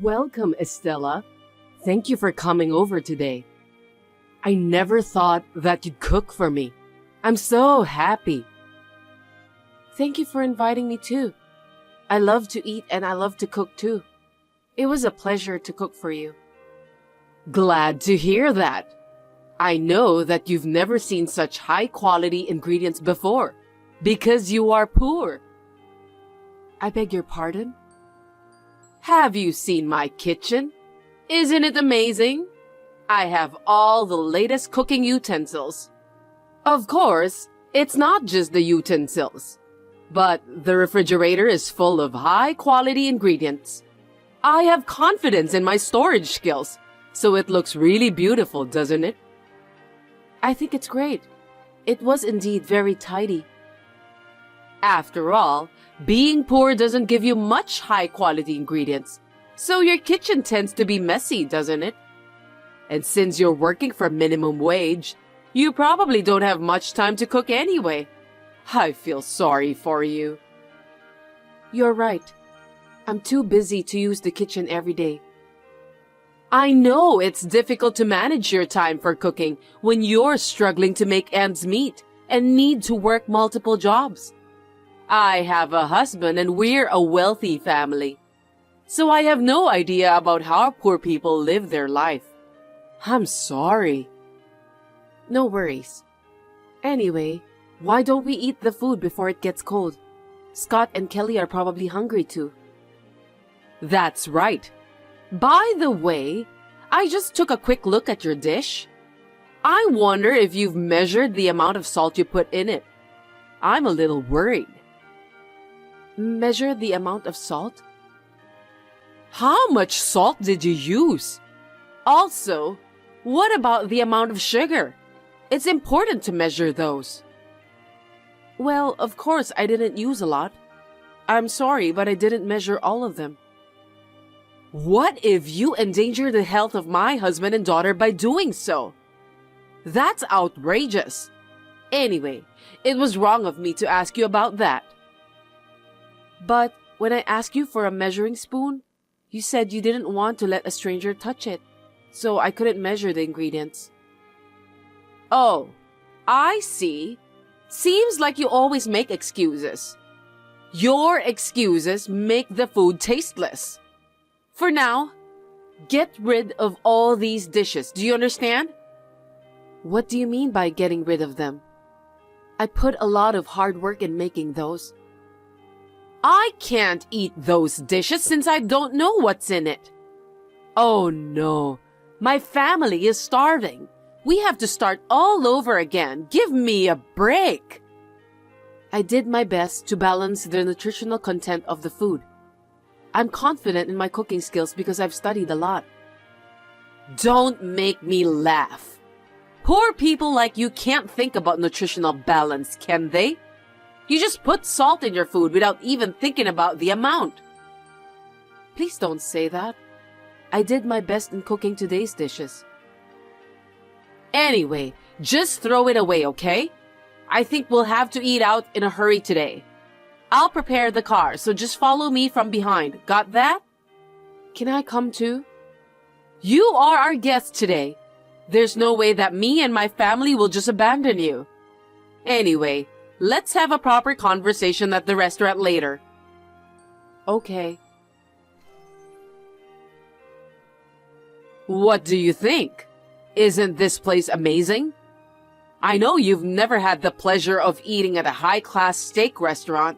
Welcome, Estella. Thank you for coming over today. I never thought that you'd cook for me. I'm so happy. Thank you for inviting me too. I love to eat and I love to cook too. It was a pleasure to cook for you. Glad to hear that. I know that you've never seen such high quality ingredients before because you are poor. I beg your pardon? Have you seen my kitchen? Isn't it amazing? I have all the latest cooking utensils. Of course, it's not just the utensils, but the refrigerator is full of high-quality ingredients. I have confidence in my storage skills, so it looks really beautiful, doesn't it? I think it's great. It was indeed very tidy. After all, being poor doesn't give you much high-quality ingredients, so your kitchen tends to be messy, doesn't it? And since you're working for minimum wage, you probably don't have much time to cook anyway. I feel sorry for you. You're right. I'm too busy to use the kitchen every day. I know it's difficult to manage your time for cooking when you're struggling to make ends meet and need to work multiple jobs. I have a husband and we're a wealthy family, so I have no idea about how poor people live their life. I'm sorry. No worries. Anyway, why don't we eat the food before it gets cold? Scott and Kelly are probably hungry too. That's right. By the way, I just took a quick look at your dish. I wonder if you've measured the amount of salt you put in it. I'm a little worried. Measure the amount of salt? How much salt did you use? Also, what about the amount of sugar? It's important to measure those. Well, of course I didn't use a lot. I'm sorry, but I didn't measure all of them. What if you endanger the health of my husband and daughter by doing so? That's outrageous. Anyway, it was wrong of me to ask you about that. But when I asked you for a measuring spoon, you said you didn't want to let a stranger touch it, so I couldn't measure the ingredients. Oh, I see. Seems like you always make excuses. Your excuses make the food tasteless. For now, get rid of all these dishes. Do you understand? What do you mean by getting rid of them? I put a lot of hard work in making those. I can't eat those dishes since I don't know what's in it. Oh no, my family is starving. We have to start all over again. Give me a break. I did my best to balance the nutritional content of the food. I'm confident in my cooking skills because I've studied a lot. Don't make me laugh. Poor people like you can't think about nutritional balance, can they? You just put salt in your food without even thinking about the amount. Please don't say that. I did my best in cooking today's dishes. Anyway, just throw it away, okay? I think we'll have to eat out in a hurry today. I'll prepare the car, so just follow me from behind. Got that? Can I come too? You are our guest today. There's no way that me and my family will just abandon you. Anyway, let's have a proper conversation at the restaurant later. Okay. What do you think? Isn't this place amazing? I know you've never had the pleasure of eating at a high-class steak restaurant.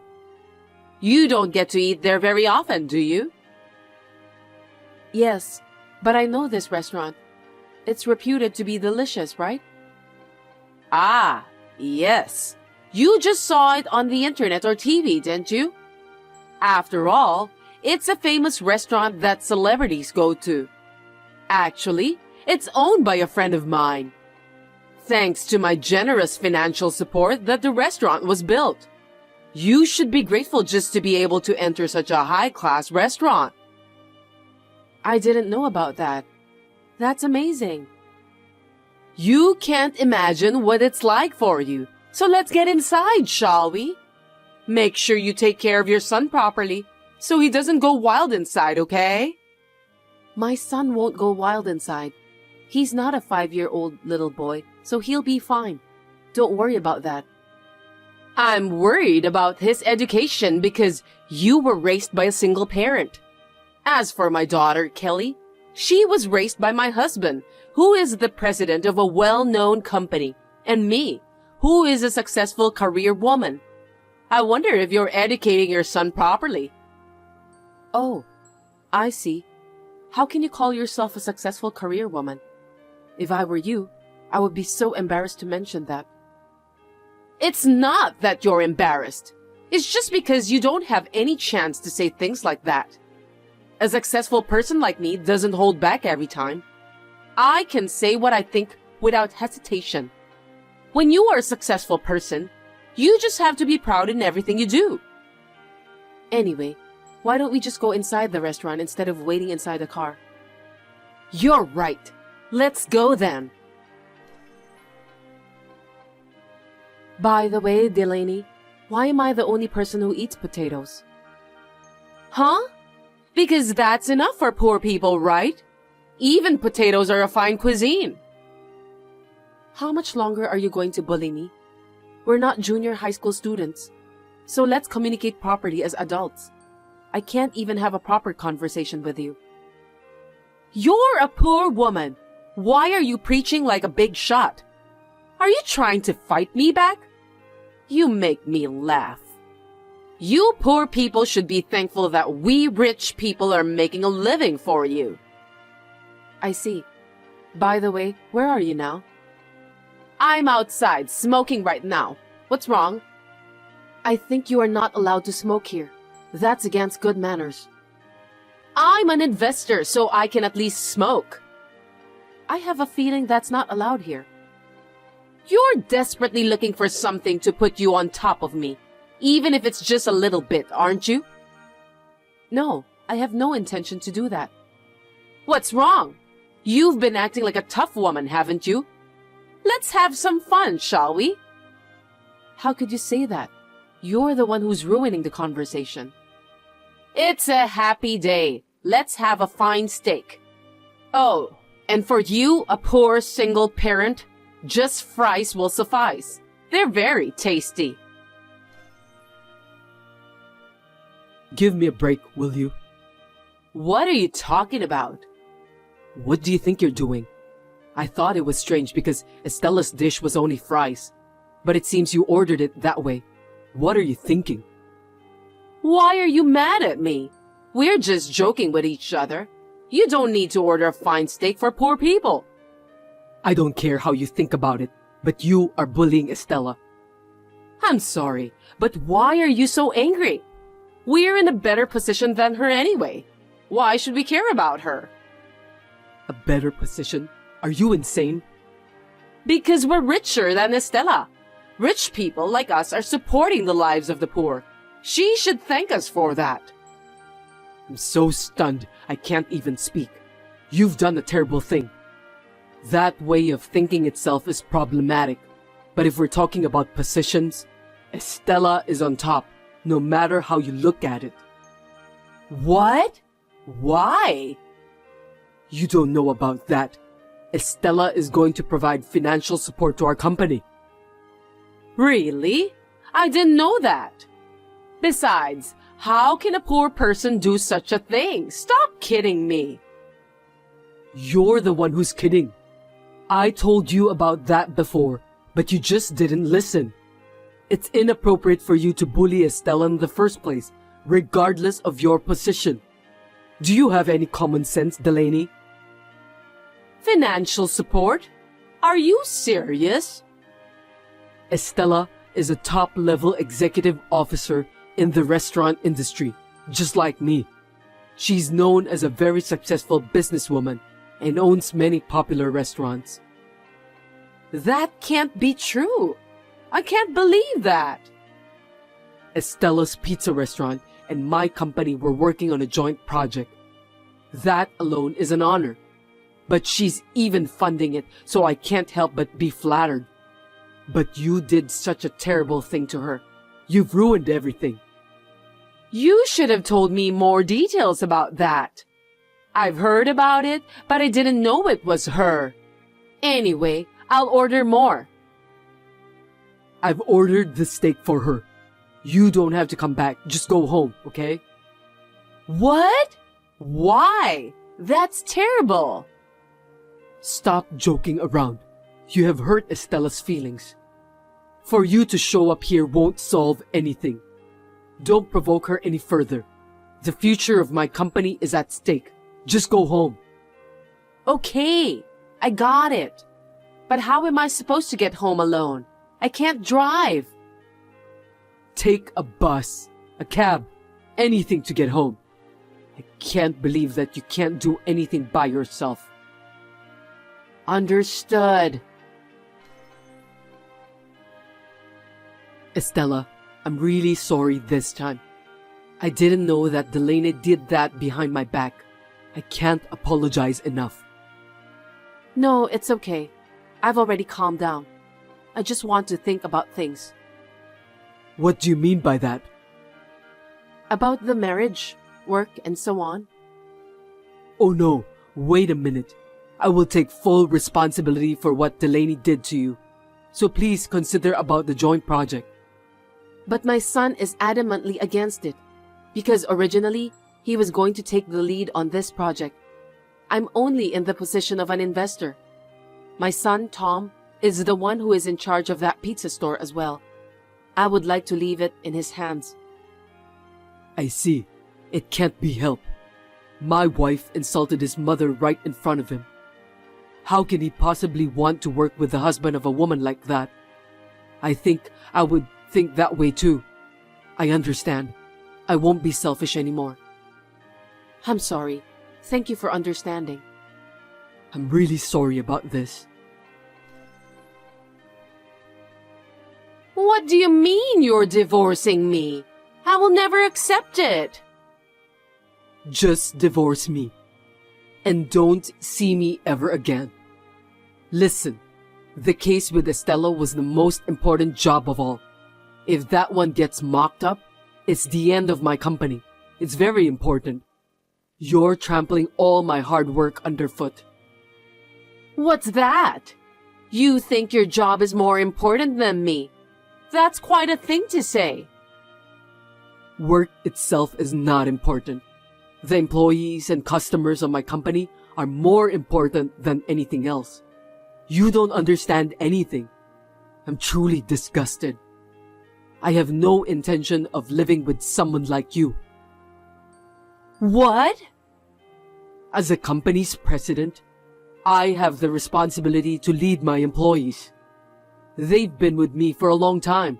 You don't get to eat there very often, do you? Yes, but I know this restaurant. It's reputed to be delicious, right? Ah, yes. You just saw it on the internet or TV, didn't you? After all, it's a famous restaurant that celebrities go to. Actually, it's owned by a friend of mine. Thanks to my generous financial support that the restaurant was built. You should be grateful just to be able to enter such a high-class restaurant. I didn't know about that. That's amazing. You can't imagine what it's like for you. So let's get inside, shall we? Make sure you take care of your son properly so he doesn't go wild inside, okay? My son won't go wild inside. He's not a 5-year-old little boy, so he'll be fine. Don't worry about that. I'm worried about his education because you were raised by a single parent. As for my daughter, Kelly, she was raised by my husband, who is the president of a well-known company, and me, who is a successful career woman. I wonder if you're educating your son properly. Oh, I see. How can you call yourself a successful career woman? If I were you, I would be so embarrassed to mention that. It's not that you're embarrassed. It's just because you don't have any chance to say things like that. A successful person like me doesn't hold back every time. I can say what I think without hesitation. When you are a successful person, you just have to be proud in everything you do. Anyway, why don't we just go inside the restaurant instead of waiting inside the car? You're right. Let's go then. By the way, Delaney, why am I the only person who eats potatoes? Huh? Because that's enough for poor people, right? Even potatoes are a fine cuisine. How much longer are you going to bully me? We're not junior high school students. So let's communicate properly as adults. I can't even have a proper conversation with you. You're a poor woman. Why are you preaching like a big shot? Are you trying to fight me back? You make me laugh. You poor people should be thankful that we rich people are making a living for you. I see. By the way, where are you now? I'm outside, smoking right now. What's wrong? I think you are not allowed to smoke here. That's against good manners. I'm an investor, so I can at least smoke. I have a feeling that's not allowed here. You're desperately looking for something to put you on top of me, even if it's just a little bit, aren't you? No, I have no intention to do that. What's wrong? You've been acting like a tough woman, haven't you? Let's have some fun, shall we? How could you say that? You're the one who's ruining the conversation. It's a happy day. Let's have a fine steak. Oh, and for you, a poor single parent, just fries will suffice. They're very tasty. Give me a break, will you? What are you talking about? What do you think you're doing? I thought it was strange because Estella's dish was only fries. But it seems you ordered it that way. What are you thinking? Why are you mad at me? We're just joking with each other. You don't need to order a fine steak for poor people. I don't care how you think about it, but you are bullying Estella. I'm sorry, but why are you so angry? We're in a better position than her anyway. Why should we care about her? A better position? Are you insane? Because we're richer than Estella. Rich people like us are supporting the lives of the poor. She should thank us for that. I'm so stunned I can't even speak. You've done a terrible thing. That way of thinking itself is problematic. But if we're talking about positions, Estella is on top, no matter how you look at it. What? Why? You don't know about that. Estella is going to provide financial support to our company. Really? I didn't know that. Besides, how can a poor person do such a thing? Stop kidding me. You're the one who's kidding. I told you about that before, but you just didn't listen. It's inappropriate for you to bully Estella in the first place, regardless of your position. Do you have any common sense, Delaney? Financial support? Are you serious? Estella is a top-level executive officer in the restaurant industry, just like me. She's known as a very successful businesswoman and owns many popular restaurants. That can't be true. I can't believe that. Estella's pizza restaurant and my company were working on a joint project. That alone is an honor. But she's even funding it, so I can't help but be flattered. But you did such a terrible thing to her. You've ruined everything. You should have told me more details about that. I've heard about it, but I didn't know it was her. Anyway, I'll order more. I've ordered the steak for her. You don't have to come back. Just go home, okay? What? Why? That's terrible. Stop joking around. You have hurt Estella's feelings. For you to show up here won't solve anything. Don't provoke her any further. The future of my company is at stake. Just go home. Okay, I got it. But how am I supposed to get home alone? I can't drive. Take a bus, a cab, anything to get home. I can't believe that you can't do anything by yourself. Understood. Estella, I'm really sorry this time. I didn't know that Delaney did that behind my back. I can't apologize enough. No, it's okay. I've already calmed down. I just want to think about things. What do you mean by that? About the marriage, work, and so on. Oh no, wait a minute. I will take full responsibility for what Delaney did to you. So please consider about the joint project. But my son is adamantly against it, because originally he was going to take the lead on this project. I'm only in the position of an investor. My son, Tom, is the one who is in charge of that pizza store as well. I would like to leave it in his hands. I see. It can't be helped. My wife insulted his mother right in front of him. How can he possibly want to work with the husband of a woman like that? I think I would think that way too. I understand. I won't be selfish anymore. I'm sorry. Thank you for understanding. I'm really sorry about this. What do you mean you're divorcing me? I will never accept it. Just divorce me. And don't see me ever again. Listen, the case with Estella was the most important job of all. If that one gets mocked up, it's the end of my company. It's very important. You're trampling all my hard work underfoot. What's that? You think your job is more important than me? That's quite a thing to say. Work itself is not important. The employees and customers of my company are more important than anything else. You don't understand anything. I'm truly disgusted. I have no intention of living with someone like you. What? As a company's president, I have the responsibility to lead my employees. They've been with me for a long time.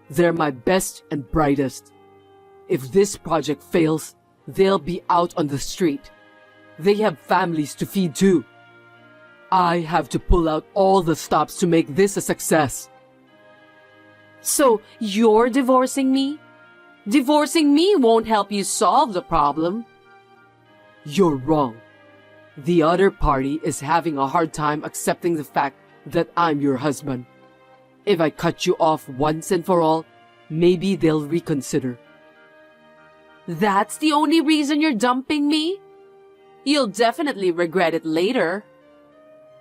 They're my best and brightest. If this project fails, they'll be out on the street. They have families to feed too. I have to pull out all the stops to make this a success. So you're divorcing me? Divorcing me won't help you solve the problem. You're wrong. The other party is having a hard time accepting the fact that I'm your husband. If I cut you off once and for all, maybe they'll reconsider. That's the only reason you're dumping me? You'll definitely regret it later.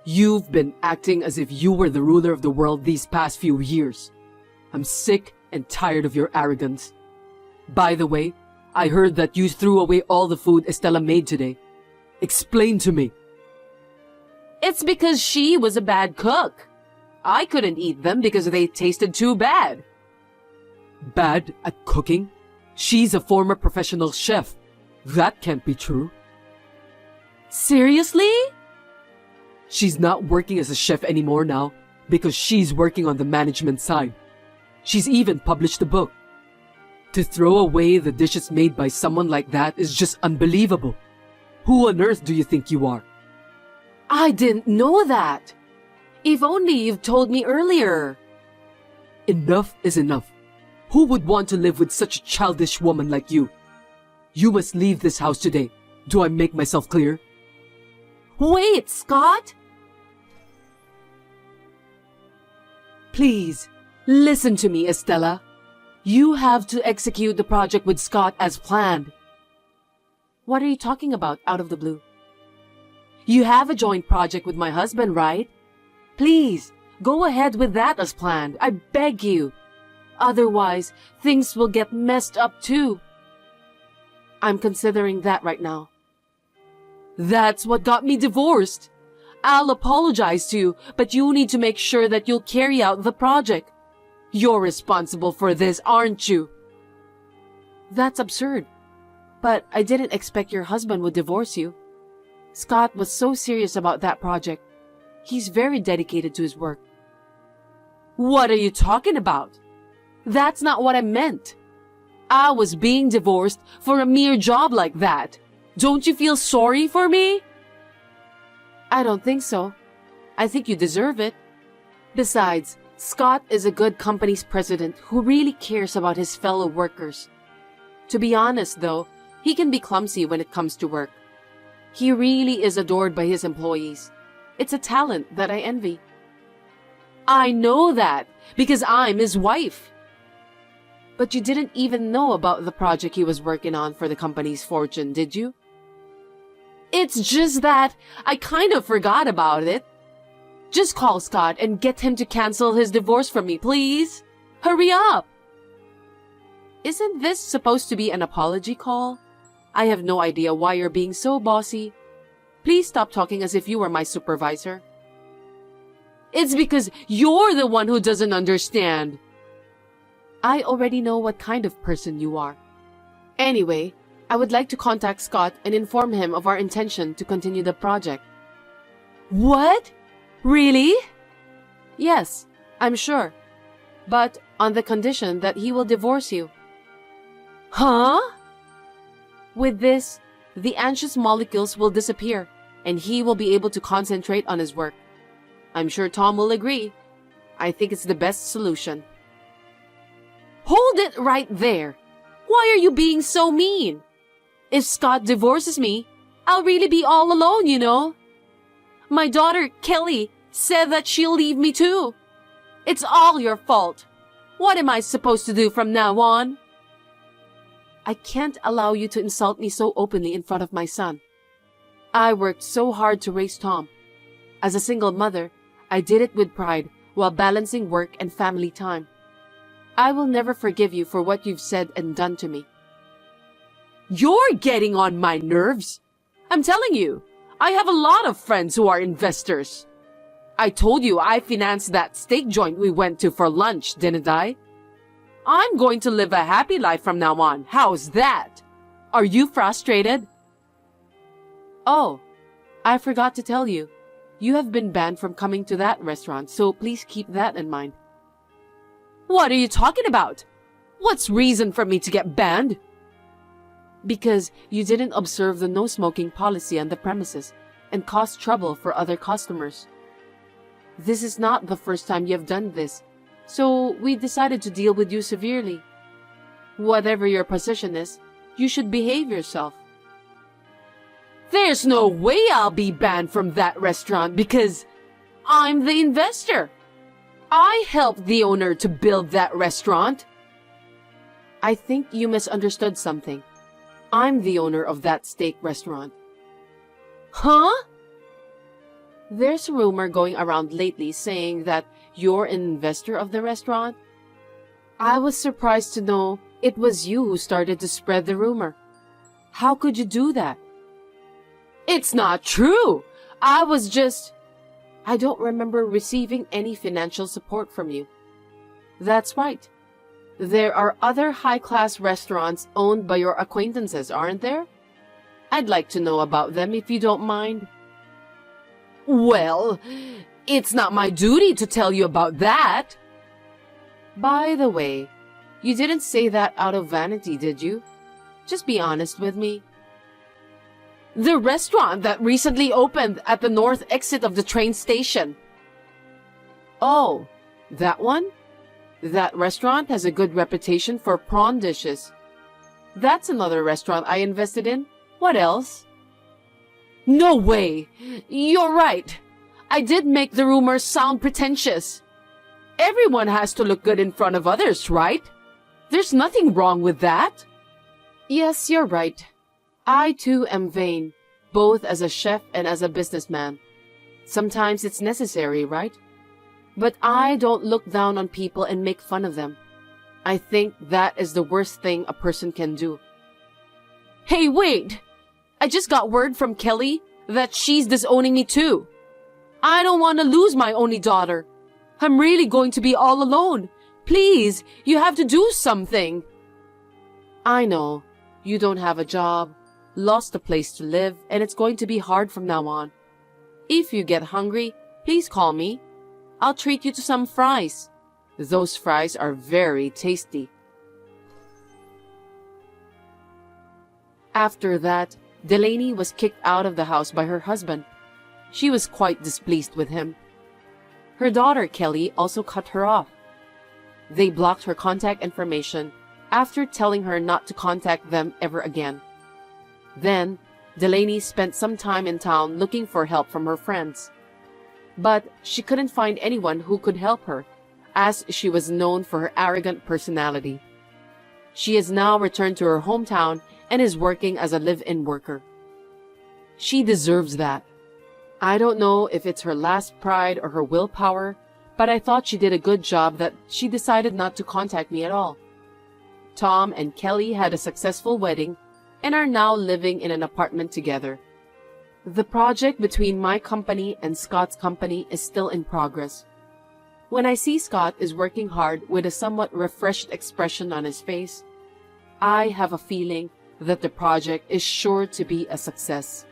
You've been acting as if you were the ruler of the world these past few years. I'm sick and tired of your arrogance. By the way, I heard that you threw away all the food Estella made today. Explain to me. It's because she was a bad cook. I couldn't eat them because they tasted too bad. Bad at cooking? She's a former professional chef. That can't be true. Seriously? She's not working as a chef anymore now because she's working on the management side. She's even published a book. To throw away the dishes made by someone like that is just unbelievable. Who on earth do you think you are? I didn't know that. If only you've told me earlier. Enough is enough. Who would want to live with such a childish woman like you? You must leave this house today. Do I make myself clear? Wait, Scott! Please, listen to me, Estella. You have to execute the project with Scott as planned. What are you talking about out of the blue? You have a joint project with my husband, right? Please, go ahead with that as planned. I beg you. Otherwise, things will get messed up too. I'm considering that right now. That's what got me divorced. I'll apologize to you, but you need to make sure that you'll carry out the project. You're responsible for this, aren't you? That's absurd. But I didn't expect your husband would divorce you. Scott was so serious about that project. He's very dedicated to his work. What are you talking about? That's not what I meant. I was being divorced for a mere job like that. Don't you feel sorry for me? I don't think so. I think you deserve it. Besides, Scott is a good company's president who really cares about his fellow workers. To be honest, though, he can be clumsy when it comes to work. He really is adored by his employees. It's a talent that I envy. I know that because I'm his wife. But you didn't even know about the project he was working on for the company's fortune, did you? It's just that I kind of forgot about it. Just call Scott and get him to cancel his divorce from me, please. Hurry up. Isn't this supposed to be an apology call? I have no idea why you're being so bossy. Please stop talking as if you were my supervisor. It's because you're the one who doesn't understand. I already know what kind of person you are. Anyway, I would like to contact Scott and inform him of our intention to continue the project. What? Really? Yes, I'm sure. But on the condition that he will divorce you. Huh? With this, the anxious molecules will disappear and he will be able to concentrate on his work. I'm sure Tom will agree. I think it's the best solution. Hold it right there. Why are you being so mean? If Scott divorces me, I'll really be all alone, you know. My daughter, Kelly, said that she'll leave me too. It's all your fault. What am I supposed to do from now on? I can't allow you to insult me so openly in front of my son. I worked so hard to raise Tom. As a single mother, I did it with pride while balancing work and family time. I will never forgive you for what you've said and done to me. You're getting on my nerves. I'm telling you, I have a lot of friends who are investors. I told you I financed that steak joint we went to for lunch, didn't I? I'm going to live a happy life from now on. How's that? Are you frustrated? Oh, I forgot to tell you. You have been banned from coming to that restaurant, so please keep that in mind. What are you talking about? What's reason for me to get banned? Because you didn't observe the no smoking policy on the premises and caused trouble for other customers. This is not the first time you have done this, so we decided to deal with you severely. Whatever your position is, you should behave yourself. There's no way I'll be banned from that restaurant because I'm the investor. I helped the owner to build that restaurant. I think you misunderstood something. I'm the owner of that steak restaurant. Huh? There's a rumor going around lately saying that you're an investor of the restaurant. I was surprised to know it was you who started to spread the rumor. How could you do that? It's not true. I don't remember receiving any financial support from you. That's right. There are other high-class restaurants owned by your acquaintances, aren't there? I'd like to know about them if you don't mind. Well, it's not my duty to tell you about that. By the way, you didn't say that out of vanity, did you? Just be honest with me. The restaurant that recently opened at the north exit of the train station. Oh, that one? That restaurant has a good reputation for prawn dishes. That's another restaurant I invested in. What else? No way! You're right. I did make the rumors sound pretentious. Everyone has to look good in front of others, right? There's nothing wrong with that. Yes, you're right. I too am vain. both as a chef and as a businessman. Sometimes it's necessary, right? But I don't look down on people and make fun of them. I think that is the worst thing a person can do. Hey, wait! I just got word from Kelly that she's disowning me too. I don't want to lose my only daughter. I'm really going to be all alone. Please, you have to do something. I know. You don't have a job, lost a place to live, and it's going to be hard from now on. If you get hungry, please call me. I'll treat you to some fries. Those fries are very tasty. After that, Delaney was kicked out of the house by her husband. She was quite displeased with him. Her daughter, Kelly, also cut her off. They blocked her contact information after telling her not to contact them ever again. Then, Delaney spent some time in town looking for help from her friends. But she couldn't find anyone who could help her, as she was known for her arrogant personality. She has now returned to her hometown and is working as a live-in worker. She deserves that. I don't know if it's her last pride or her willpower, but I thought she did a good job that she decided not to contact me at all. Tom and Kelly had a successful wedding and are now living in an apartment together. The project between my company and Scott's company is still in progress. When I see Scott is working hard with a somewhat refreshed expression on his face, I have a feeling that the project is sure to be a success.